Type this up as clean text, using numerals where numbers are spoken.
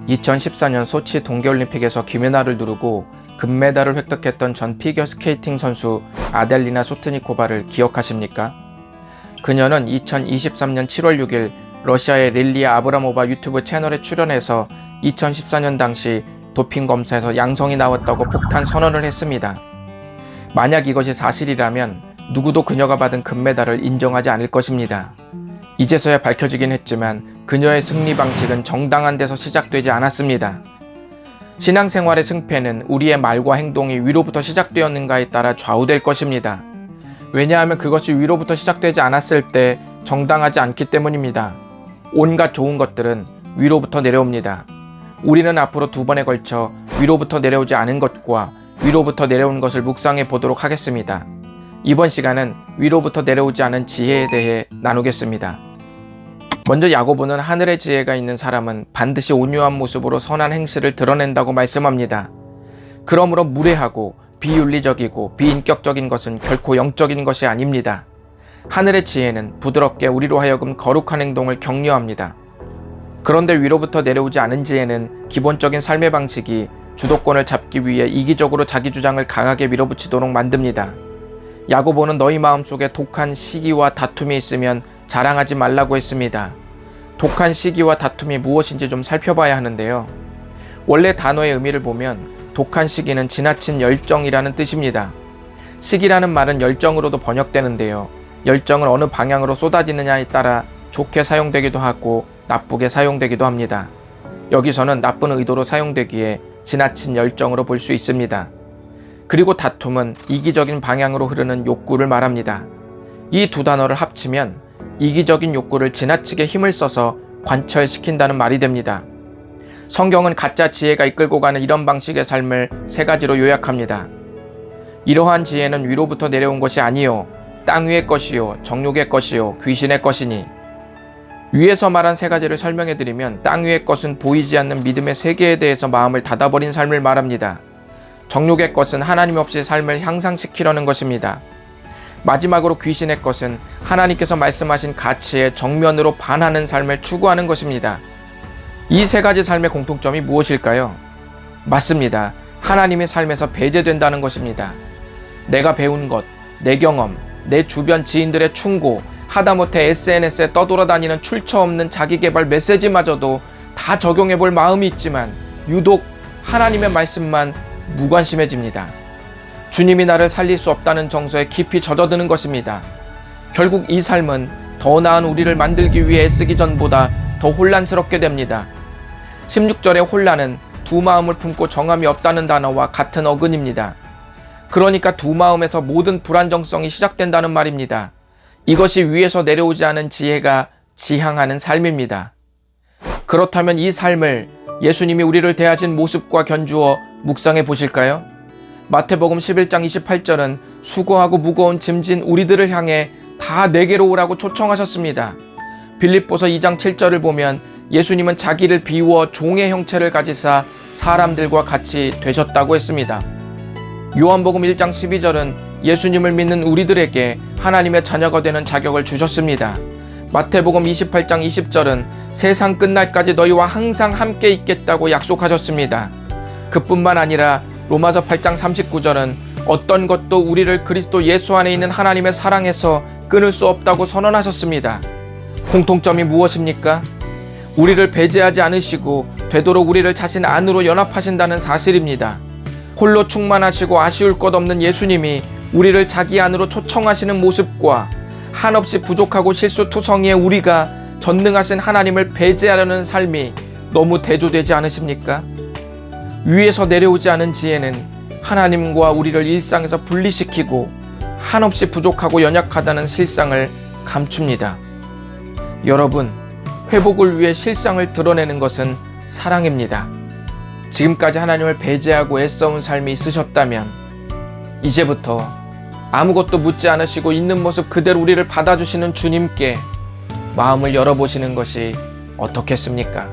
2014년 소치 동계올림픽에서 김연아를 누르고 금메달을 획득했던 전 피겨스케이팅 선수 아델리나 소트니코바를 기억하십니까? 그녀는 2023년 7월 6일 러시아의 릴리아 아브라모바 유튜브 채널에 출연해서 2014년 당시 도핑 검사에서 양성이 나왔다고 폭탄 선언을 했습니다. 만약 이것이 사실이라면 누구도 그녀가 받은 금메달을 인정하지 않을 것입니다. 이제서야 밝혀지긴 했지만 그녀의 승리 방식은 정당한 데서 시작되지 않았습니다. 신앙생활의 승패는 우리의 말과 행동이 위로부터 시작되었는가에 따라 좌우될 것입니다. 왜냐하면 그것이 위로부터 시작되지 않았을 때 정당하지 않기 때문입니다. 온갖 좋은 것들은 위로부터 내려옵니다. 우리는 앞으로 2번에 걸쳐 위로부터 내려오지 않은 것과 위로부터 내려온 것을 묵상해 보도록 하겠습니다. 이번 시간은 위로부터 내려오지 않은 지혜에 대해 나누겠습니다. 먼저 야고보는 하늘의 지혜가 있는 사람은 반드시 온유한 모습으로 선한 행실을 드러낸다고 말씀합니다. 그러므로 무례하고 비윤리적이고 비인격적인 것은 결코 영적인 것이 아닙니다. 하늘의 지혜는 부드럽게 우리로 하여금 거룩한 행동을 격려합니다. 그런데 위로부터 내려오지 않은 지혜는 기본적인 삶의 방식이 주도권을 잡기 위해 이기적으로 자기 주장을 강하게 밀어붙이도록 만듭니다. 야고보는 너희 마음속에 독한 시기와 다툼이 있으면 자랑하지 말라고 했습니다. 독한 시기와 다툼이 무엇인지 좀 살펴봐야 하는데요. 원래 단어의 의미를 보면 독한 시기는 지나친 열정이라는 뜻입니다. 시기라는 말은 열정으로도 번역되는데요. 열정은 어느 방향으로 쏟아지느냐에 따라 좋게 사용되기도 하고 나쁘게 사용되기도 합니다. 여기서는 나쁜 의도로 사용되기에 지나친 열정으로 볼 수 있습니다. 그리고 다툼은 이기적인 방향으로 흐르는 욕구를 말합니다. 이 두 단어를 합치면 이기적인 욕구를 지나치게 힘을 써서 관철시킨다는 말이 됩니다. 성경은 가짜 지혜가 이끌고 가는 이런 방식의 삶을 3가지로 요약합니다. 이러한 지혜는 위로부터 내려온 것이 아니요 땅 위의 것이요 정욕의 것이요 귀신의 것이니. 위에서 말한 3가지를 설명해드리면 땅 위의 것은 보이지 않는 믿음의 세계에 대해서 마음을 닫아버린 삶을 말합니다. 정욕의 것은 하나님 없이 삶을 향상시키려는 것입니다. 마지막으로 귀신의 것은 하나님께서 말씀하신 가치에 정면으로 반하는 삶을 추구하는 것입니다. 이 3가지 삶의 공통점이 무엇일까요? 맞습니다. 하나님의 삶에서 배제된다는 것입니다. 내가 배운 것, 내 경험, 내 주변 지인들의 충고, 하다못해 SNS에 떠돌아다니는 출처 없는 자기개발 메시지마저도 다 적용해볼 마음이 있지만 유독 하나님의 말씀만 무관심해집니다. 주님이 나를 살릴 수 없다는 정서에 깊이 젖어드는 것입니다. 결국 이 삶은 더 나은 우리를 만들기 위해 애쓰기 전보다 더 혼란스럽게 됩니다. 16절의 혼란은 두 마음을 품고 정함이 없다는 단어와 같은 어근입니다. 그러니까 두 마음에서 모든 불안정성이 시작된다는 말입니다. 이것이 위에서 내려오지 않은 지혜가 지향하는 삶입니다. 그렇다면 이 삶을 예수님이 우리를 대하신 모습과 견주어 묵상해 보실까요? 마태복음 11장 28절은 수고하고 무거운 짐진 우리들을 향해 다 내게로 오라고 초청하셨습니다. 빌립보서 2장 7절을 보면 예수님은 자기를 비우어 종의 형체를 가지사 사람들과 같이 되셨다고 했습니다. 요한복음 1장 12절은 예수님을 믿는 우리들에게 하나님의 자녀가 되는 자격을 주셨습니다. 마태복음 28장 20절은 세상 끝날까지 너희와 항상 함께 있겠다고 약속하셨습니다. 그뿐만 아니라 로마서 8장 39절은 어떤 것도 우리를 그리스도 예수 안에 있는 하나님의 사랑에서 끊을 수 없다고 선언하셨습니다. 공통점이 무엇입니까? 우리를 배제하지 않으시고 되도록 우리를 자신 안으로 연합하신다는 사실입니다. 홀로 충만하시고 아쉬울 것 없는 예수님이 우리를 자기 안으로 초청하시는 모습과 한없이 부족하고 실수투성이의 우리가 전능하신 하나님을 배제하려는 삶이 너무 대조되지 않으십니까? 위에서 내려오지 않은 지혜는 하나님과 우리를 일상에서 분리시키고 한없이 부족하고 연약하다는 실상을 감춥니다. 여러분, 회복을 위해 실상을 드러내는 것은 사랑입니다. 지금까지 하나님을 배제하고 애써온 삶이 있으셨다면 이제부터 아무것도 묻지 않으시고 있는 모습 그대로 우리를 받아주시는 주님께 마음을 열어보시는 것이 어떻겠습니까?